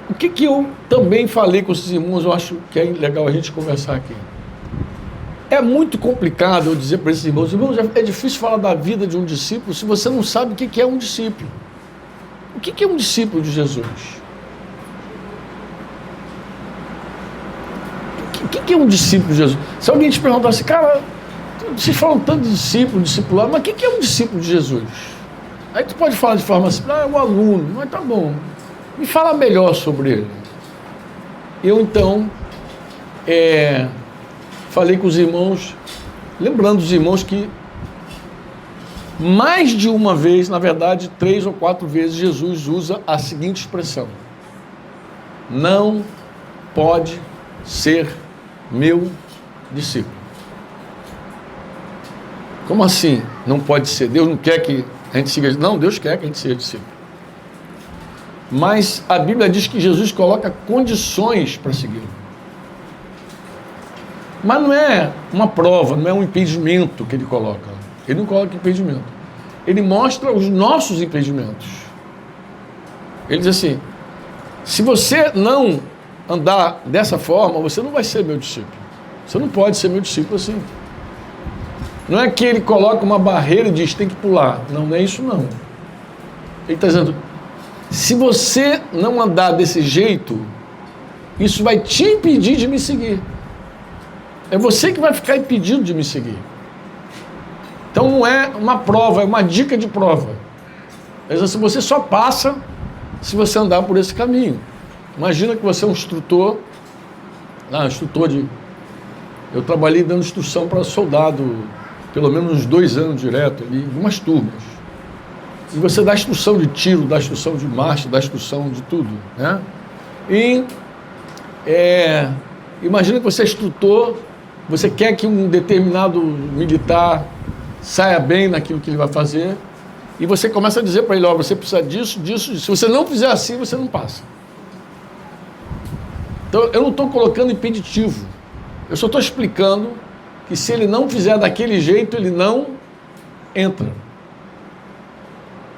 O que eu também falei com esses irmãos, eu acho que é legal a gente conversar aqui. É muito complicado eu dizer para esses irmãos, é difícil falar da vida de um discípulo se você não sabe o que é um discípulo. O que é um discípulo de Jesus? O que é um discípulo de Jesus? Se alguém te perguntasse, cara, vocês falam tanto de discípulo, discipulado, mas o que é um discípulo de Jesus? Aí tu pode falar de forma assim, é um aluno, mas tá bom, me fala melhor sobre ele. Eu então falei com os irmãos, lembrando os irmãos que mais de uma vez, na verdade 3 ou 4 vezes, Jesus usa a seguinte expressão: não pode ser meu discípulo. Como assim? Não pode ser? Deus não quer que a gente siga? Não, Deus quer que a gente seja discípulo. Mas a Bíblia diz que Jesus coloca condições para segui-lo. Mas não é uma prova, não é um impedimento que ele coloca. Ele não coloca impedimento. Ele mostra os nossos impedimentos. Ele diz assim: se você não andar dessa forma, você não vai ser meu discípulo. Você não pode ser meu discípulo assim. Não é que ele coloca uma barreira e diz, tem que pular. Não, não é isso não. Ele está dizendo, se você não andar desse jeito, isso vai te impedir de me seguir. É você que vai ficar impedido de me seguir. Então não é uma prova, é uma dica de prova. Assim, você só passa se você andar por esse caminho. Imagina que você é um instrutor, eu trabalhei dando instrução para soldado, pelo menos uns 2 anos direto, ali, algumas turmas. E você dá instrução de tiro, dá instrução de marcha, dá instrução de tudo, né? E imagina que você é instrutor, você quer que um determinado militar saia bem naquilo que ele vai fazer, e você começa a dizer para ele, você precisa disso, disso, disso. Se você não fizer assim, você não passa. Então, eu não estou colocando impeditivo. Eu só estou explicando que se ele não fizer daquele jeito, ele não entra.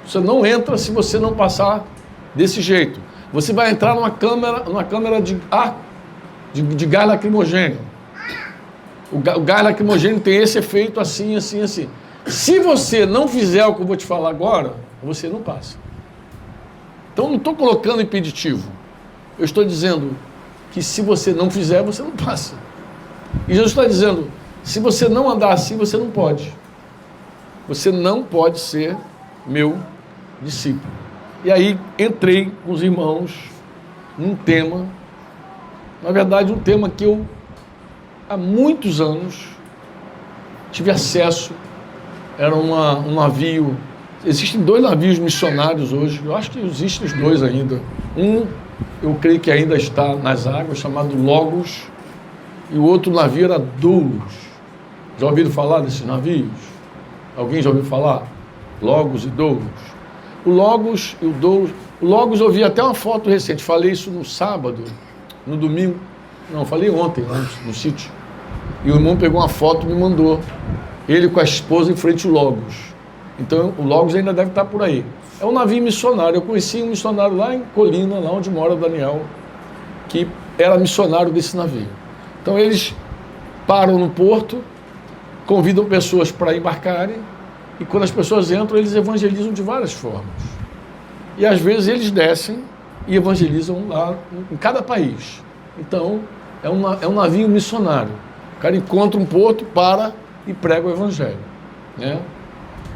Você não entra se você não passar desse jeito. Você vai entrar numa câmara de gás lacrimogêneo. O gás lacrimogêneo tem esse efeito assim, assim, assim. Se você não fizer o que eu vou te falar agora, você não passa. Então, eu não estou colocando impeditivo. Eu estou dizendo que se você não fizer, você não passa. E Jesus está dizendo, se você não andar assim, você não pode. Você não pode ser meu discípulo. E aí entrei com os irmãos num tema, na verdade um tema que eu há muitos anos tive acesso. Era um navio, existem 2 navios missionários hoje, eu acho que existem os 2 ainda. Um, eu creio que ainda está nas águas, chamado Logos, e o outro navio era Doulos. Já ouviram falar desses navios? Alguém já ouviu falar? Logos e Doulos. O Logos e o Doulos. O Logos eu vi até uma foto recente, falei isso no sábado, no domingo, não, falei ontem lá no sítio. E o irmão pegou uma foto e me mandou. Ele com a esposa em frente ao Logos. Então o Logos ainda deve estar por aí. É um navio missionário. Eu conheci um missionário lá em Colina, lá onde mora o Daniel, que era missionário desse navio. Então eles param no porto, convidam pessoas para embarcarem, e quando as pessoas entram, eles evangelizam de várias formas. E às vezes eles descem e evangelizam lá em cada país. Então é um navio missionário. O cara encontra um porto, para e prega o evangelho, né?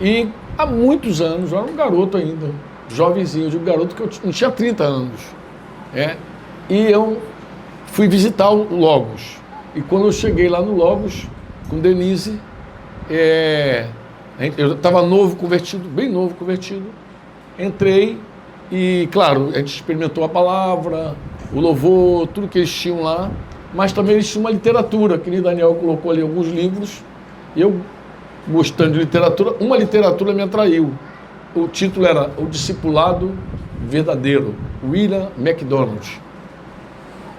E há muitos anos, eu era um garoto ainda, jovenzinho, eu digo garoto que eu não tinha 30 anos, e eu fui visitar o Logos. E quando eu cheguei lá no Logos, com Denise, eu estava novo convertido, bem novo convertido, entrei e, claro, a gente experimentou a palavra, o louvor, tudo que eles tinham lá, mas também eles tinham uma literatura, que o Daniel colocou ali alguns livros, e eu, gostando de literatura, uma literatura me atraiu. O título era O Discipulado Verdadeiro, William MacDonald.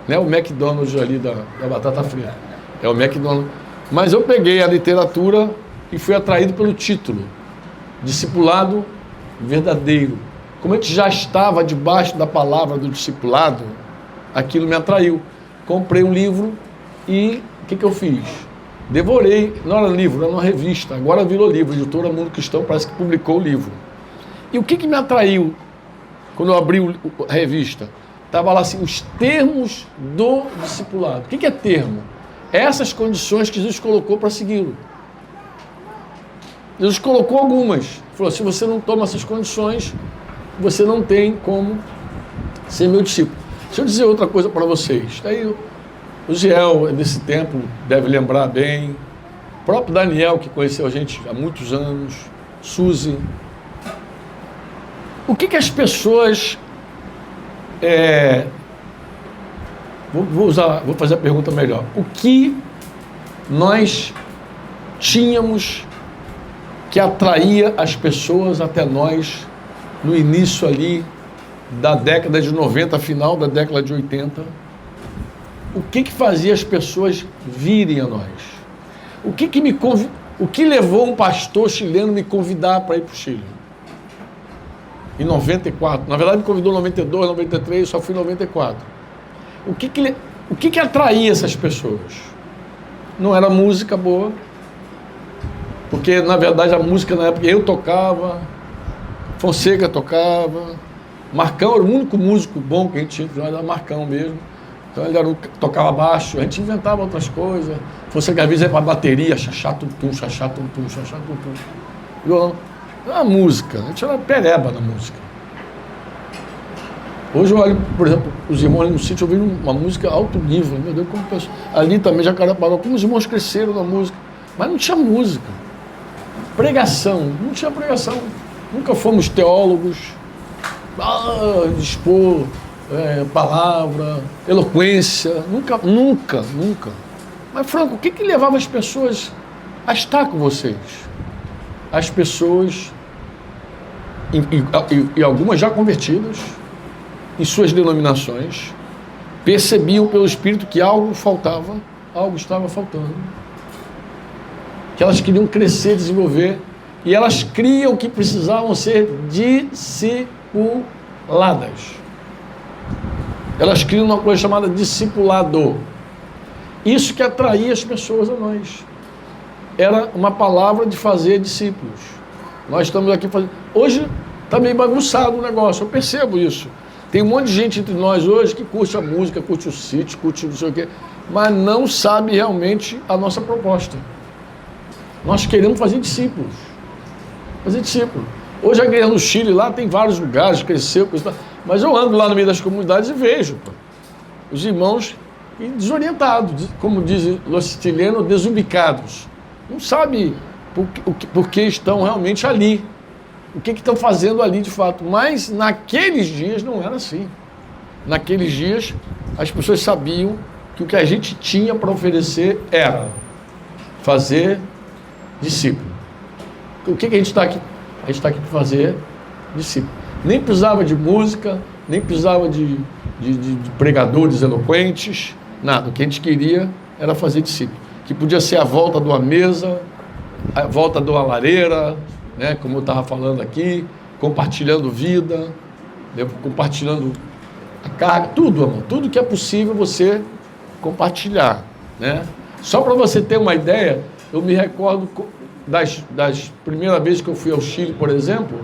Não é o McDonald's ali da batata frita, é o McDonald's. Mas eu peguei a literatura e fui atraído pelo título, Discipulado Verdadeiro. como a gente já estava debaixo da palavra do discipulado, aquilo me atraiu. Comprei um livro e o que eu fiz? Devorei, não era livro, era uma revista, agora virou livro, a editora Mundo Cristão parece que publicou o livro. E o que me atraiu quando eu abri a revista? Estava lá assim, os termos do discipulado. O que é termo? Essas condições que Jesus colocou para segui-lo. Jesus colocou algumas. Falou, se você não toma essas condições, você não tem como ser meu discípulo. Deixa eu dizer outra coisa para vocês. Daí o Giel, desse tempo, deve lembrar bem. O próprio Daniel, que conheceu a gente há muitos anos. Suzy. O que as pessoas... Vou fazer a pergunta melhor. O que nós tínhamos que atraía as pessoas até nós no início ali da década de 90, final da década de 80? O que fazia as pessoas virem a nós? O que levou um pastor chileno me convidar para ir para o Chile? Em 94. Na verdade, me convidou em 92, 93, só fui em 94. O que atraía essas pessoas? Não era música boa, porque, na verdade, a música na época eu tocava, Fonseca tocava, Marcão era o único músico bom que a gente tinha, era Marcão mesmo. Então ele tocava baixo, a gente inventava outras coisas. Fonseca às vezes ia para bateria, xaxá, tum-tum, xaxá, tum-tum, xaxá, tum-tum. Violão. A música, a gente era pereba na música. Hoje eu olho, por exemplo, os irmãos no sítio ouvindo uma música alto nível, meu Deus, como pessoa. Ali também, Jacarepaguá, como os irmãos cresceram na música, mas não tinha música. Pregação, não tinha pregação. Nunca fomos teólogos, expor palavra, eloquência, nunca. Mas, Franco, o que levava as pessoas a estar com vocês? As pessoas, e algumas já convertidas, em suas denominações, percebiam pelo Espírito que algo faltava, algo estava faltando. Que elas queriam crescer, desenvolver, e elas criam que precisavam ser discipuladas. Elas criam uma coisa chamada discipulado. Isso que atraía as pessoas a nós. Era uma palavra de fazer discípulos. Nós estamos aqui fazendo... Hoje está meio bagunçado o negócio, eu percebo isso. Tem um monte de gente entre nós hoje que curte a música, curte o sítio, curte não sei o quê, mas não sabe realmente a nossa proposta. Nós queremos fazer discípulos. Fazer discípulos. Hoje a igreja no Chile, lá tem vários lugares, cresceu, mas eu ando lá no meio das comunidades e vejo os irmãos desorientados, como dizem os chilenos, desubicados. Não sabe por que estão realmente ali. O que estão fazendo ali de fato. Mas naqueles dias não era assim. Naqueles dias as pessoas sabiam que o que a gente tinha para oferecer era fazer discípulo. O que a gente está aqui? A gente está aqui para fazer discípulo. Nem precisava de música, nem precisava de pregadores eloquentes, nada. O que a gente queria era fazer discípulo. Que podia ser a volta de uma mesa, a volta de uma lareira, né, como eu estava falando aqui, compartilhando vida, né, compartilhando a carga, tudo, amor, tudo que é possível você compartilhar, né? Só para você ter uma ideia, eu me recordo das primeiras vezes que eu fui ao Chile, por exemplo,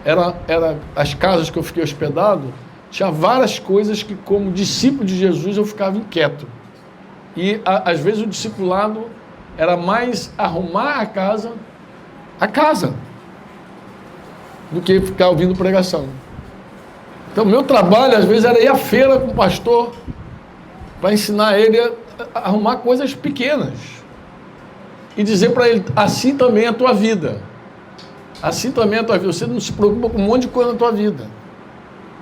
era as casas que eu fiquei hospedado, tinha várias coisas que, como discípulo de Jesus, eu ficava inquieto. E, às vezes, o discipulado era mais arrumar a casa, do que ficar ouvindo pregação. Então, meu trabalho, às vezes, era ir à feira com o pastor para ensinar ele a arrumar coisas pequenas e dizer para ele, assim também é a tua vida. Assim também é a tua vida. Você não se preocupa com um monte de coisa na tua vida.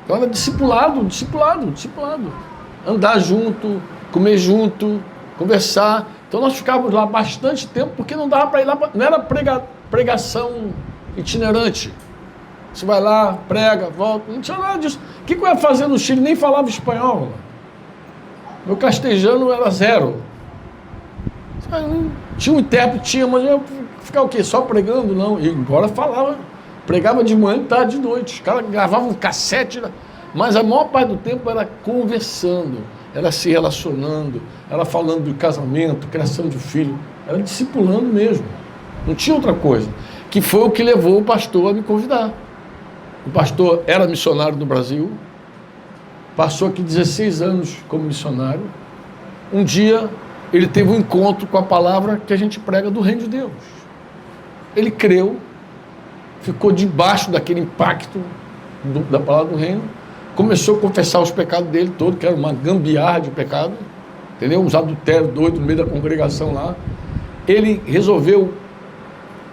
Então, era discipulado. Andar junto, comer junto, conversar. Então, nós ficávamos lá bastante tempo, porque não dava para ir lá, não era pregação itinerante. Você vai lá, prega, volta, não tinha nada disso. O que eu ia fazer no Chile? Nem falava espanhol. Meu castelhano era zero. Tinha um intérprete, mas eu ia ficar o quê? Só pregando? Não. E agora falava Pregava de manhã, tarde, de noite. Os caras gravavam um cassete, mas a maior parte do tempo era conversando, era se relacionando, era falando de casamento, criação de filho, era discipulando mesmo. Não tinha outra coisa. Que foi o que levou o pastor a me convidar. O pastor era missionário no Brasil, passou aqui 16 anos como missionário. Um dia ele teve um encontro com a palavra que a gente prega do reino de Deus. Ele creu, ficou debaixo daquele impacto da palavra do reino, começou a confessar os pecados dele todo, que era uma gambiarra de pecado, entendeu? Uns adultérios doidos no meio da congregação lá. Ele resolveu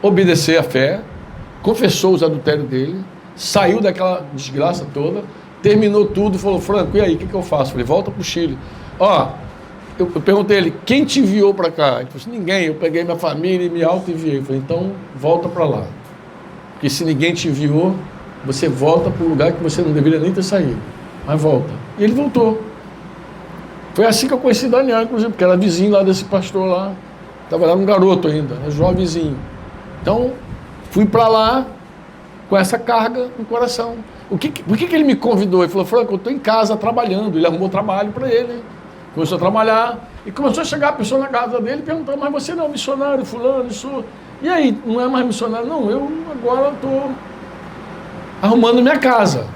obedecer à fé, confessou os adultérios dele, saiu daquela desgraça toda, terminou tudo e falou: Franco, e aí, o que eu faço? Falei: volta para o Chile. Ó, eu perguntei a ele: quem te enviou para cá? Ele falou assim: ninguém, eu peguei minha família e me auto-enviei. Falei: então volta para lá, porque se ninguém te enviou, você volta para um lugar que você não deveria nem ter saído, mas volta. E ele voltou. Foi assim que eu conheci Daniel, inclusive, porque era vizinho lá desse pastor lá, trabalhava um garoto ainda, jovenzinho. Então, fui para lá com essa carga no coração. Por que ele me convidou? Ele falou: Franco, eu estou em casa trabalhando. Ele arrumou trabalho para ele, começou a trabalhar, e começou a chegar a pessoa na casa dele perguntando: mas você não é missionário, fulano, isso... E aí, não é mais missionário? Não, eu agora estou arrumando minha casa.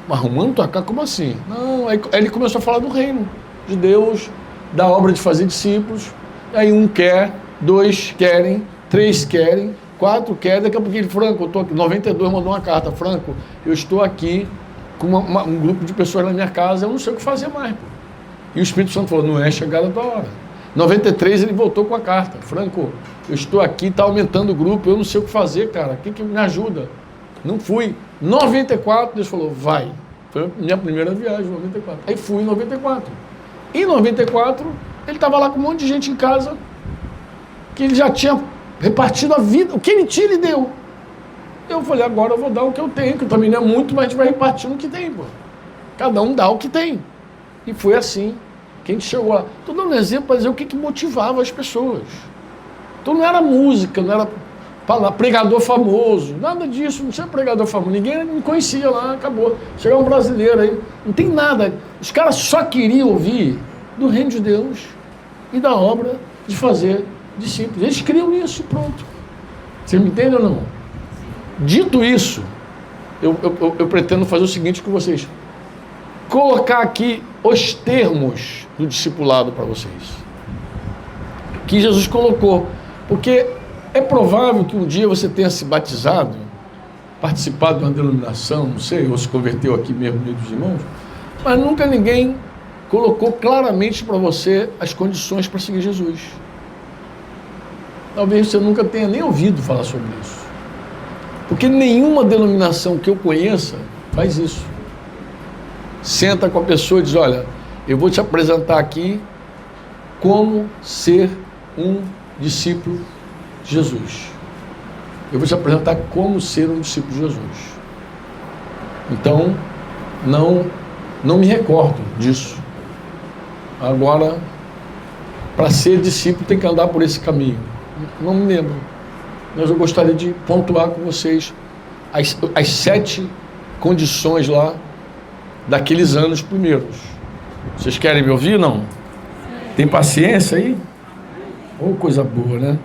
Mas arrumando tua casa? Como assim? Não, aí ele começou a falar do reino de Deus, da obra de fazer discípulos. Aí um quer, dois querem, três querem, quatro querem. Daqui a pouco ele: Franco, eu estou aqui. 92 mandou uma carta: Franco, eu estou aqui com um grupo de pessoas na minha casa, eu não sei o que fazer mais. Pô. E o Espírito Santo falou: não é chegada a tua hora. 93 ele voltou com a carta: Franco, eu estou aqui, está aumentando o grupo, eu não sei o que fazer, cara, quem que me ajuda? Não fui. 94, Deus falou: vai. Foi a minha primeira viagem, 94. Aí fui em 94. Em 94, ele estava lá com um monte de gente em casa, que ele já tinha repartido a vida, o que ele tinha, ele deu. Eu falei: agora eu vou dar o que eu tenho, que também não é muito, mas a gente vai repartindo o que tem, pô. Cada um dá o que tem. E foi assim que a gente chegou lá. Estou dando um exemplo para dizer o que motivava as pessoas. Então não era música, não era pregador famoso, nada disso, não tinha pregador famoso, ninguém me conhecia lá, acabou. Chegou um brasileiro aí, não tem nada. Os caras só queriam ouvir do reino de Deus e da obra de fazer discípulos. Eles criam nisso, pronto. Você me entende ou não? Dito isso, eu pretendo fazer o seguinte com vocês: colocar aqui os termos do discipulado para vocês, que Jesus colocou, porque é provável que um dia você tenha se batizado, participado de uma denominação, não sei, ou se converteu aqui mesmo no meio dos irmãos, mas nunca ninguém colocou claramente para você as condições para seguir Jesus. Talvez você nunca tenha nem ouvido falar sobre isso, porque nenhuma denominação que eu conheça faz isso. Senta com a pessoa e diz: olha, eu vou te apresentar aqui como ser um discípulo de Jesus. Eu vou te apresentar como ser um discípulo de Jesus. Então, não me recordo disso. Agora, para ser discípulo tem que andar por esse caminho. Não me lembro. Mas eu gostaria de pontuar com vocês as 7 condições lá daqueles anos primeiros. Vocês querem me ouvir, não? Tem paciência aí? Oh, coisa boa, né?